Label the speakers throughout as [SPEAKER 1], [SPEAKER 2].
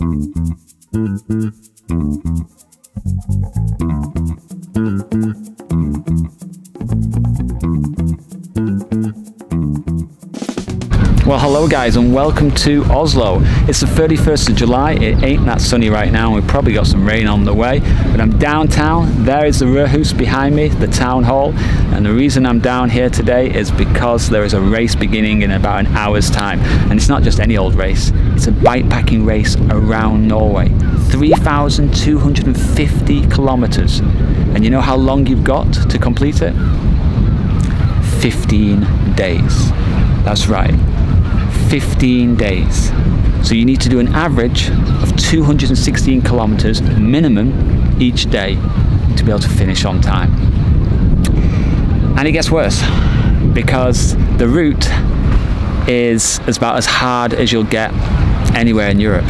[SPEAKER 1] Well, hello guys and welcome to Oslo. It's the 31st of July, it ain't that sunny right now and we've probably got some rain on the way, but I'm downtown. There is the Rødhus behind me, the town hall, and the reason I'm down here today is because there is a race beginning in about an hour's time, and it's not just any old race, it's a bikepacking race around Norway. 3,250 kilometers, and you know how long you've got to complete it? 15 days. That's right. 15 days. So you need to do an average of 216 kilometers minimum each day to be able to finish on time. And it gets worse because the route is about as hard as you'll get anywhere in Europe.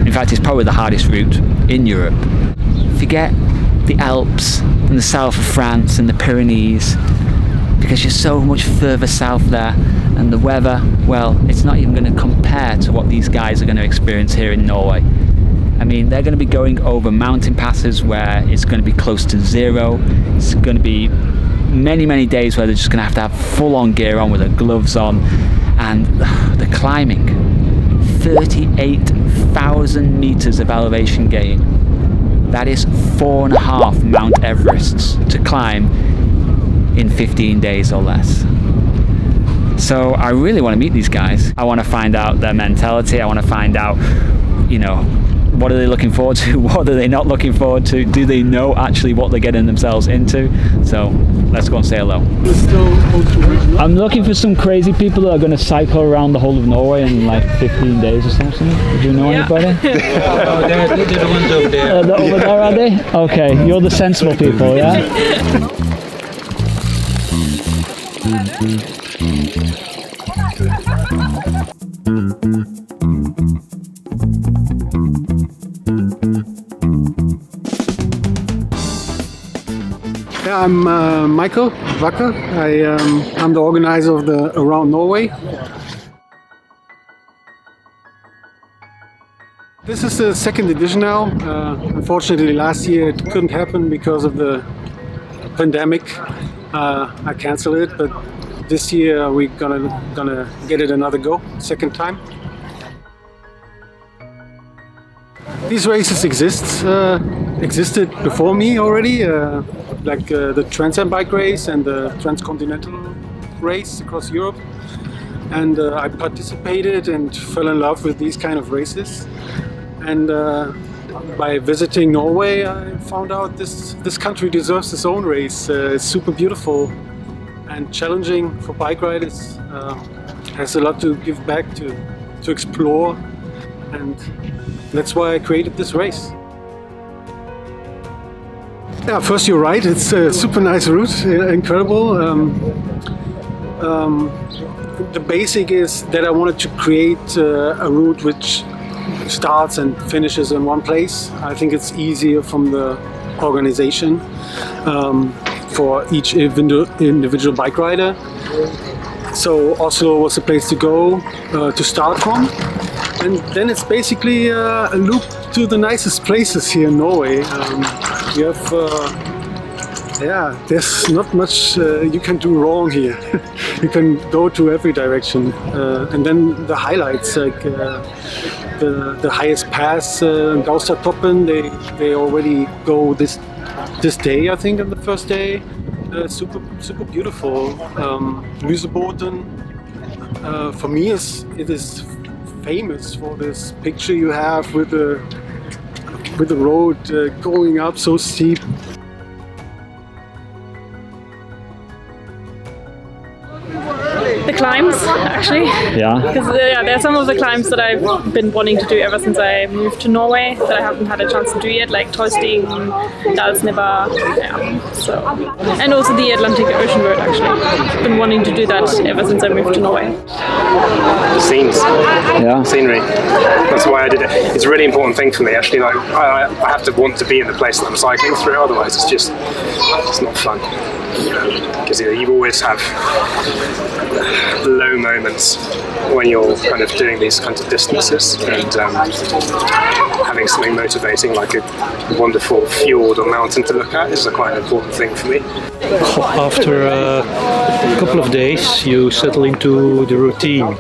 [SPEAKER 1] In fact, it's probably the hardest route in Europe. Forget the Alps and the south of France and the Pyrenees, because you're so much further south there, and the weather, well, it's not even going to compare to what these guys are going to experience here in Norway. I mean, they're going to be going over mountain passes where it's going to be close to zero. It's going to be many days where they're just going to have full-on gear on with their gloves on, and the climbing, 38,000 meters of elevation gain. That is 4.5 Mount Everests to climb in 15 days or less. So I really want to meet these guys. I want to find out their mentality. I want to find out, you know, what are they looking forward to? What are they not looking forward to? Do they know actually what they're getting themselves into? So let's go and say hello. I'm looking for some crazy people that are going to cycle around the whole of Norway in like 15 days or something. Do you know anybody?
[SPEAKER 2] They're the ones over there.
[SPEAKER 1] They're over there, are they? Okay, you're the sensible people, yeah?
[SPEAKER 3] Yeah, I'm Michael Wacker. I'm the organizer of the Around Norway. This is the second edition now. Unfortunately, last year it couldn't happen because of the pandemic. I canceled it, but this year we're gonna get it another go, second time. These races existed before me already, like the Trans-Am bike race and the transcontinental race across Europe. And I participated and fell in love with these kind of races. And by visiting Norway, I found out this country deserves its own race. It's super beautiful and challenging for bike riders. Has a lot to give back to explore, and that's why I created this race. Yeah, first you're right, it's a super nice route, incredible. The basic is that I wanted to create a route which starts and finishes in one place. I think it's easier from the organization for each individual bike rider. So Oslo was a place to go to start from, and then it's basically a loop to the nicest places here in Norway. You have, yeah, there's not much you can do wrong here. You can go to every direction, and then the highlights like the highest pass, Gaustatoppen, they already go this day, I think, on the first day. Super beautiful. Lysebotn, for me, it is famous for this picture you have with the road going up so steep.
[SPEAKER 4] The climbs, actually.
[SPEAKER 1] Yeah.
[SPEAKER 4] Because there are some of the climbs that I've been wanting to do ever since I moved to Norway that I haven't had a chance to do yet, like Toisting, Dalsnibba, yeah. So, and also the Atlantic Ocean Road, actually. I've been wanting to do that ever since I moved to Norway.
[SPEAKER 5] The scenes,
[SPEAKER 1] Yeah.
[SPEAKER 5] scenery. That's why I did it. It's a really important thing for me, actually. Like I have to want to be in the place that I'm cycling through, otherwise it's not fun. because you always have low moments when you're kind of doing these kinds of distances, and having something motivating like a wonderful fjord or mountain to look at is a quite important thing for me.
[SPEAKER 2] After a couple of days you settle into the routine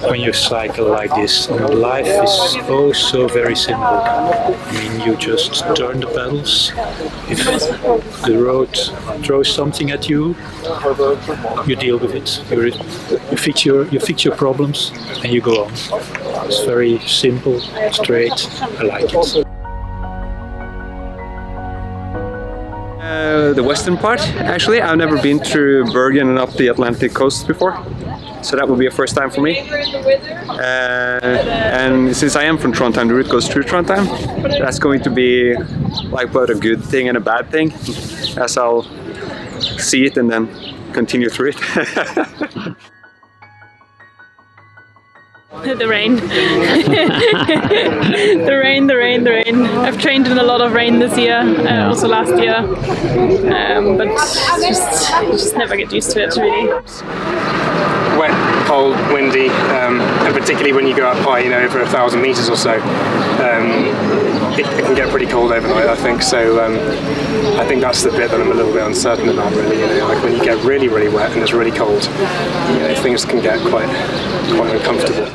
[SPEAKER 2] when you cycle like this, and life is oh so very simple. I mean, you just turn the pedals. If the road throws something at you, you deal with it. You fix your problems and you go on. It's very simple, straight. I like it.
[SPEAKER 6] The western part, actually. I've never been through Bergen and up the Atlantic coast before, so that will be a first time for me. And since I am from Trondheim, the route goes through Trondheim. That's going to be like both a good thing and a bad thing, as I'll see it and then continue through it.
[SPEAKER 4] The rain. the rain. I've trained in a lot of rain this year, also last year, but you just never get used to it, really.
[SPEAKER 5] Wet, cold, windy, and particularly when you go up high, over 1,000 meters or so, it can get pretty cold overnight, I think. So I think that's the bit that I'm a little bit uncertain about, really. Like when you get really, really wet and it's really cold, things can get quite uncomfortable.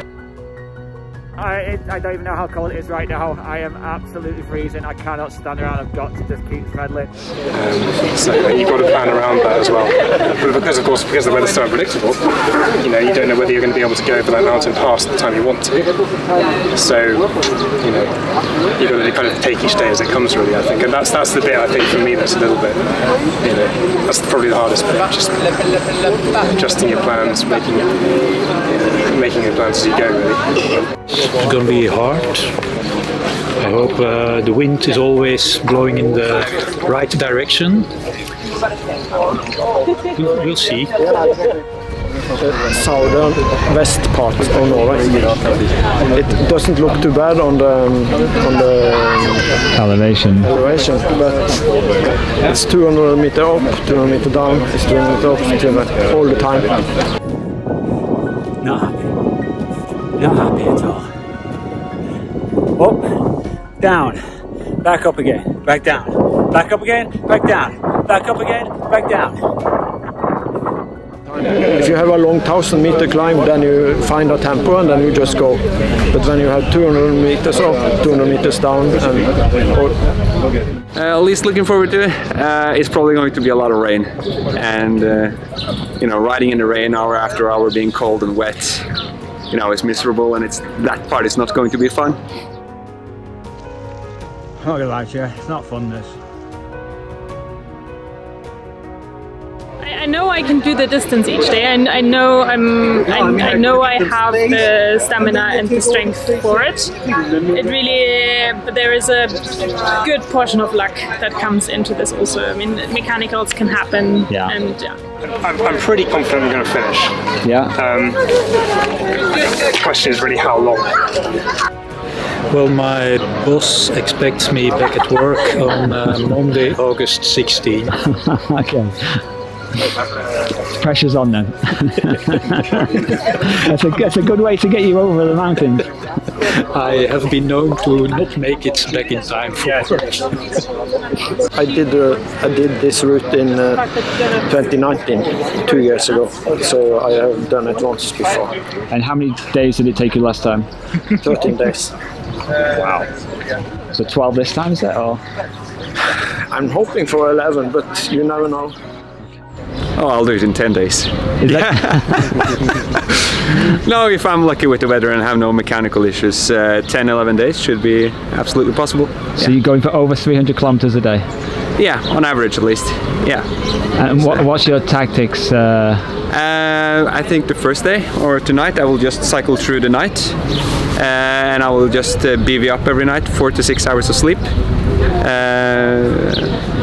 [SPEAKER 7] I don't even know how cold it is right now. I am absolutely freezing. I cannot stand around. I've got to just keep pedaling.
[SPEAKER 5] So you've got to plan around that as well. But because the weather's so unpredictable, you don't know whether you're going to be able to go over that mountain pass the time you want to. So you've got to kind of take each day as it comes, really. I think, and that's the bit I think for me that's a little bit, that's probably the hardest bit. Just adjusting your plans, making your plans as you go, really.
[SPEAKER 2] It's going to be hard. I hope the wind is always blowing in the right direction. We'll see.
[SPEAKER 8] Southern west part of Norway. It doesn't look too bad on the
[SPEAKER 1] elevation,
[SPEAKER 8] but it's 200 meter up, 200 meter down, it's 200 meter up, 200 all the time.
[SPEAKER 9] Not happy at all. Up, down, back up again, back down, back up again, back down, back up again, back down.
[SPEAKER 8] If you have a long 1,000 meter climb, then you find a tempo and then you just go. But when you have 200 meters up, 200 meters down, and
[SPEAKER 6] at least looking forward to it. It's probably going to be a lot of rain, and riding in the rain hour after hour, being cold and wet. It's miserable, and that part is not going to be fun.
[SPEAKER 9] I'm not gonna lie to you, it's not fun, this.
[SPEAKER 4] I know I can do the distance each day, and I know I have the stamina and the strength for it. It really, but there is a good portion of luck that comes into this also. I mean, mechanicals can happen, and
[SPEAKER 5] I'm pretty confident I'm going to finish.
[SPEAKER 1] Yeah.
[SPEAKER 5] The question is really how long.
[SPEAKER 2] Well, my boss expects me back at work on Monday, August 16.
[SPEAKER 1] Okay. Pressure's on then. That's a good way to get you over the mountains.
[SPEAKER 2] I have been known to not make it back in time for work.
[SPEAKER 8] I did this route in 2019, 2 years ago. So I have done it once before.
[SPEAKER 1] And how many days did it take you last time?
[SPEAKER 8] 13 days.
[SPEAKER 1] Wow. So 12 this time, is it? Or?
[SPEAKER 8] I'm hoping for 11, but you never know.
[SPEAKER 6] Oh, I'll do it in 10 days. No, if I'm lucky with the weather and have no mechanical issues, 10-11 days should be absolutely possible.
[SPEAKER 1] So you're going for over 300 kilometers a day?
[SPEAKER 6] Yeah, on average at least. Yeah.
[SPEAKER 1] And what's your tactics?
[SPEAKER 6] I think the first day or tonight I will just cycle through the night, and I will just BV up every night, 4 to 6 hours of sleep.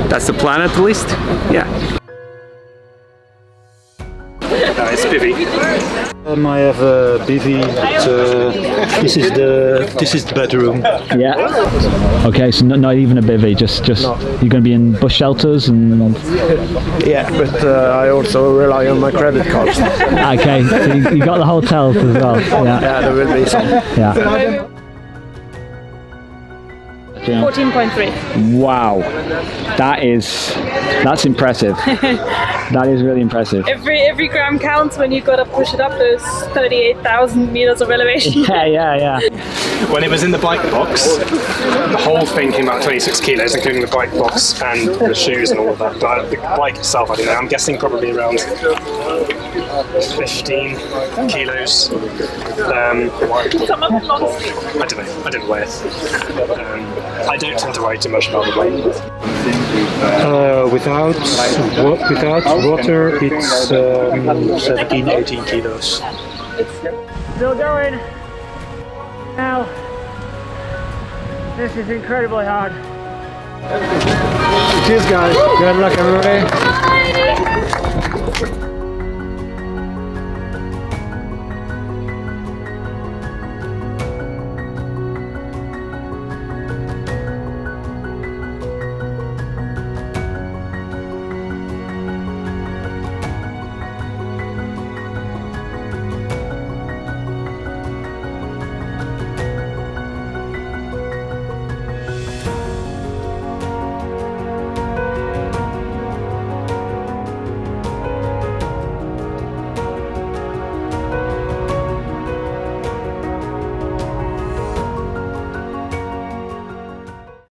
[SPEAKER 6] That's the plan at least. Yeah.
[SPEAKER 5] It's bivvy.
[SPEAKER 2] I have a bivvy, but this is the bedroom.
[SPEAKER 1] Yeah. Okay, so not even a bivvy, just
[SPEAKER 8] No.
[SPEAKER 1] you're going to be in bush shelters and.
[SPEAKER 8] Yeah, but I also rely on my credit card.
[SPEAKER 1] Okay, so you got the hotels as well. Yeah.
[SPEAKER 8] Yeah, there will be some.
[SPEAKER 1] Yeah.
[SPEAKER 4] 14.3.
[SPEAKER 1] Wow, that's impressive. That is really impressive.
[SPEAKER 4] Every gram counts when you gotta push it up those 38,000 meters of elevation.
[SPEAKER 1] Yeah.
[SPEAKER 5] When it was in the bike box, the whole thing came out 26 kilos, including the bike box and the shoes and all of that. But the bike itself, I don't know, I'm guessing probably around 15 kilos.
[SPEAKER 4] Come up close.
[SPEAKER 5] I don't weigh it. I don't tend to worry too much about the weight.
[SPEAKER 2] Without water, it's 17, 18 kilos.
[SPEAKER 7] Still going. Now, this is incredibly hard.
[SPEAKER 3] Cheers, guys.
[SPEAKER 7] Good luck, everybody.